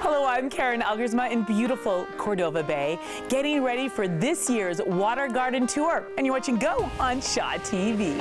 Hello, I'm Karen Algersma in beautiful Cordova Bay, getting ready for this year's Water Garden Tour. And you're watching Go on ShawTV.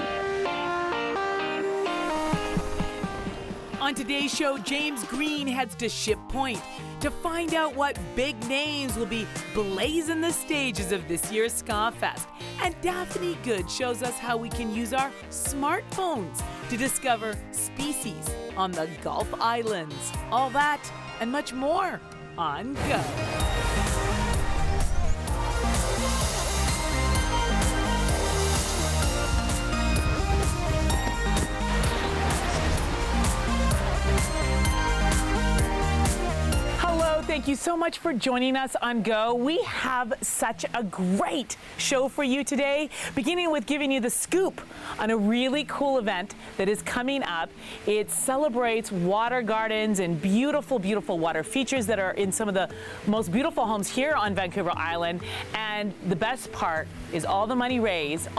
On today's show, James Green heads to Ship Point to find out what big names will be blazing the stages of this year's Ska Fest. And Daphne Good shows us how we can use our smartphones to discover species on the Gulf Islands. All that and much more on Go. Thank you so much for joining us on Go. We have such a great show for you today, beginning with giving you the scoop on a really cool event that is coming up. It celebrates water gardens and beautiful, beautiful water features that are in some of the most beautiful homes here on Vancouver Island. And the best part is all the money raised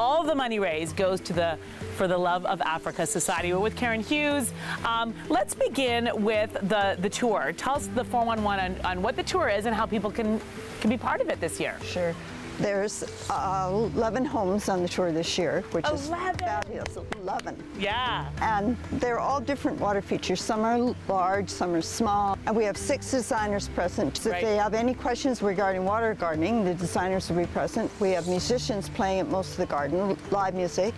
goes to the For the Love of Africa Society. We're with Karen Hughes. Let's begin with the tour. Tell us the 411 on what the tour is and how people can be part of it this year. Sure. There's 11 homes on the tour this year, which 11. is fabulous. 11. Yeah. And they're all different water features. Some are large, some are small. And we have 6 designers present. So if they have any questions regarding water gardening, the designers will be present. We have musicians playing at most of the garden, live music.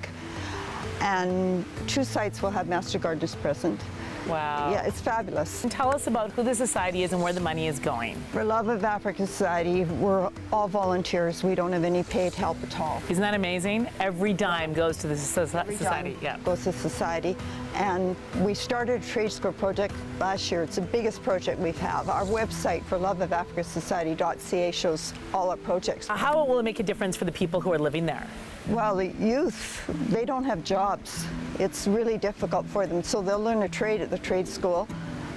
And 2 sites will have master gardeners present. Wow. Yeah, it's fabulous. And tell us about who the society is and where the money is going. For Love of Africa Society, we're all volunteers. We don't have any paid help at all. Isn't that amazing? Every dime goes to the society. Yeah. Goes to society. And we started a trade school project last year. It's the biggest project we have. Our website for loveofafricasociety.ca shows all our projects. How will it make a difference for the people who are living there? Well, the youth, they don't have jobs. It's really difficult for them. So they'll learn a trade at the trade school,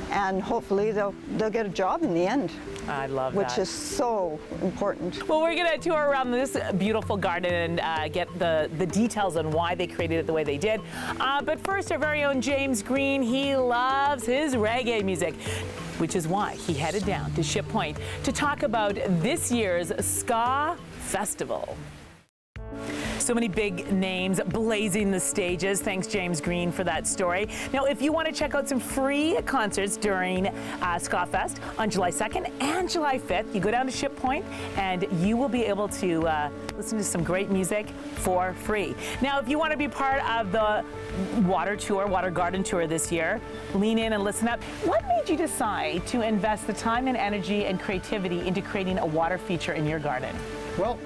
and hopefully they'll get a job in the end. I love that. Which is so important. Well, we're going to tour around this beautiful garden and get the details on why they created it the way they did. But first, our very own James Green, he loves his reggae music, which is why he headed down to Ship Point to talk about this year's Ska Festival. So many big names blazing the stages. Thanks, James Green, for that story. Now, if you want to check out some free concerts during Ska Fest on July 2nd and July 5th, you go down to Ship Point and you will be able to listen to some great music for free. Now, if you want to be part of the water garden tour this year, lean in and listen up. What made you decide to invest the time and energy and creativity into creating a water feature in your garden? Well,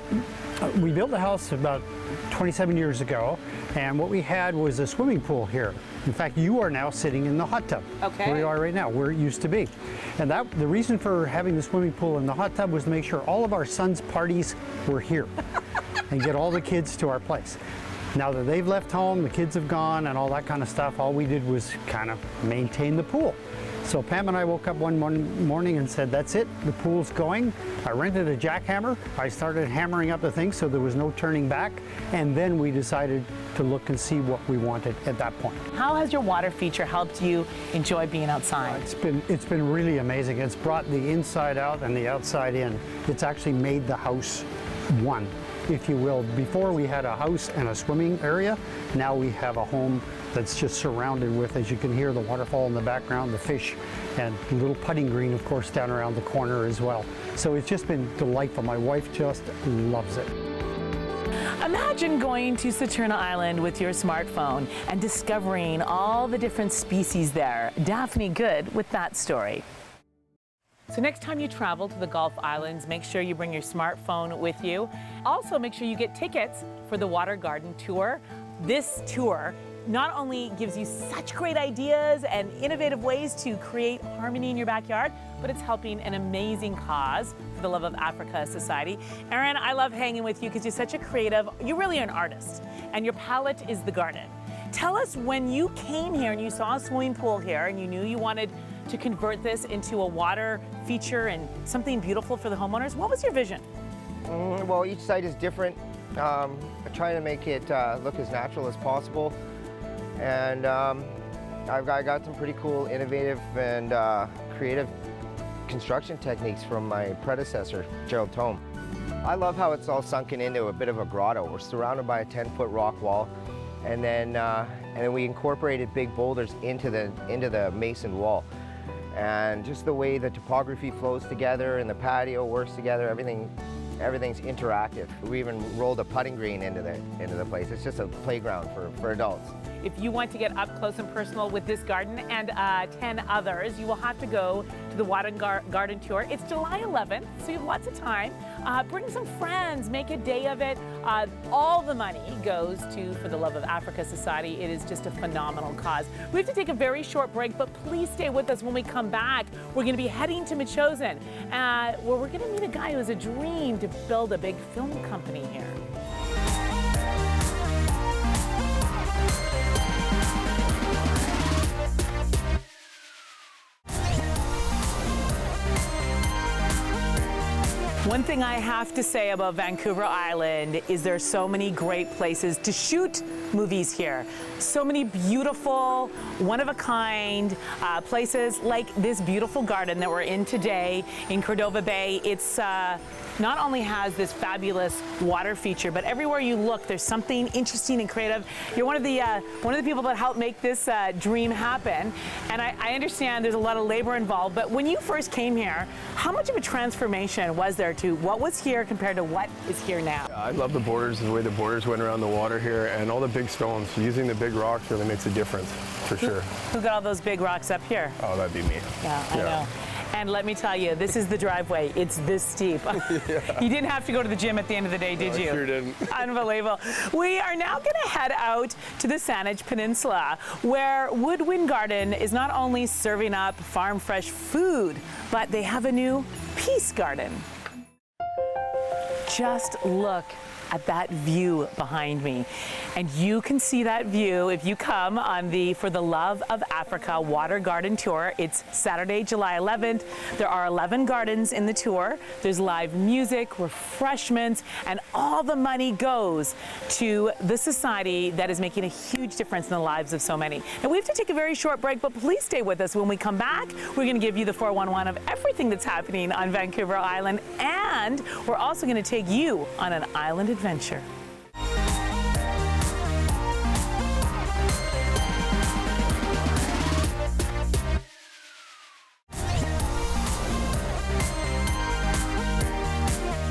we built the house about 27 years ago, and what we had was a swimming pool here. In fact, you are now sitting in the hot tub. Okay. Where you are right now, where it used to be. And the reason for having the swimming pool and the hot tub was to make sure all of our sons' parties were here and get all the kids to our place. Now that they've left home, the kids have gone and all that kind of stuff, all we did was kind of maintain the pool. So Pam and I woke up one morning and said, that's it, the pool's going. I rented a jackhammer. I started hammering up the thing so there was no turning back. And then we decided to look and see what we wanted at that point. How has your water feature helped you enjoy being outside? It's been really amazing. It's brought the inside out and the outside in. It's actually made the house one, if you will. Before we had a house and a swimming area. Now we have a home that's just surrounded with, as you can hear, the waterfall in the background, the fish, and a little putting green, of course, down around the corner as well. So it's just been delightful. My wife just loves it. Imagine going to Saturna Island with your smartphone and discovering all the different species there. Daphne Good with that story. So next time you travel to the Gulf Islands, make sure you bring your smartphone with you. Also, make sure you get tickets for the Water Garden Tour. This tour not only gives you such great ideas and innovative ways to create harmony in your backyard, but it's helping an amazing cause for the Love of Africa Society. Erin, I love hanging with you because you're such a creative, you're really an artist, and your palette is the garden. Tell us, when you came here and you saw a swimming pool here and you knew you wanted to convert this into a water feature and something beautiful for the homeowners, what was your vision? Well, each site is different. Trying to make it look as natural as possible. And I got some pretty cool, innovative, and creative construction techniques from my predecessor, Gerald Tome. I love how it's all sunken into a bit of a grotto. We're surrounded by a 10-foot rock wall, and then we incorporated big boulders into the mason wall. And just the way the topography flows together and the patio works together, everything's interactive. We even rolled a putting green into the place. It's just a playground for adults. If you want to get up close and personal with this garden and 10 others, you will have to go to the Water Garden Tour. It's July 11th, so you have lots of time. Bring some friends, make a day of it. All the money goes to For the Love of Africa Society. It is just a phenomenal cause. We have to take a very short break, but please stay with us when we come back. We're going to be heading to Metchosin, where we're going to meet a guy who has a dream to build a big film company here. One thing I have to say about Vancouver Island is there are so many great places to shoot movies here. So many beautiful, one-of-a-kind places like this beautiful garden that we're in today in Cordova Bay. It's not only has this fabulous water feature, but everywhere you look, there's something interesting and creative. You're one of the people that helped make this dream happen. And I understand there's a lot of labor involved, but when you first came here, how much of a transformation was there to what was here compared to what is here now? I love the borders, the way the borders went around the water here, and all the big stones. Using the big rocks really makes a difference, for sure. Who got all those big rocks up here? Oh, that'd be me. Yeah, I know. And let me tell you, this is the driveway. It's this steep. Yeah. You didn't have to go to the gym at the end of the day, did you? I sure didn't. Unbelievable. We are now going to head out to the Saanich Peninsula, where Woodwind Garden is not only serving up farm fresh food, but they have a new peace garden. Just look at that view behind me. And you can see that view if you come on the For the Love of Africa Water Garden Tour. It's Saturday, July 11th. There are 11 gardens in the tour. There's live music, refreshments, and all the money goes to the society that is making a huge difference in the lives of so many. Now we have to take a very short break, but please stay with us. When we come back, we're going to give you the 411 of everything that's happening on Vancouver Island, and we're also going to take you on an island adventure.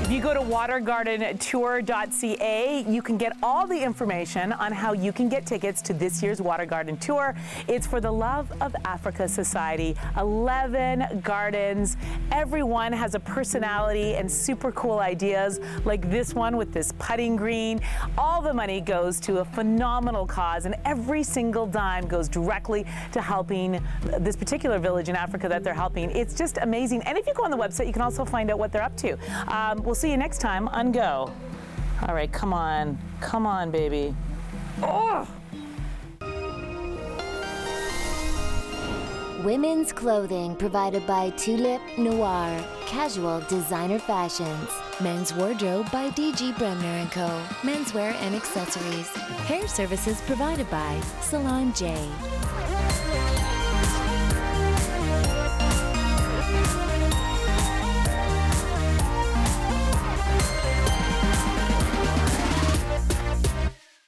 If you go to watergardentour.ca, you can get all the information on how you can get tickets to this year's Water Garden Tour. It's For the Love of Africa Society. 11 gardens. Everyone has a personality and super cool ideas, like this one with this putting green. All the money goes to a phenomenal cause, and every single dime goes directly to helping this particular village in Africa that they're helping. It's just amazing. And if you go on the website, you can also find out what they're up to. We'll see you next time on Go. All right, come on, baby. Oh! Women's clothing provided by Tulip Noir. Casual designer fashions. Men's wardrobe by DG Bremner & Co. Menswear and accessories. Hair services provided by Salon J.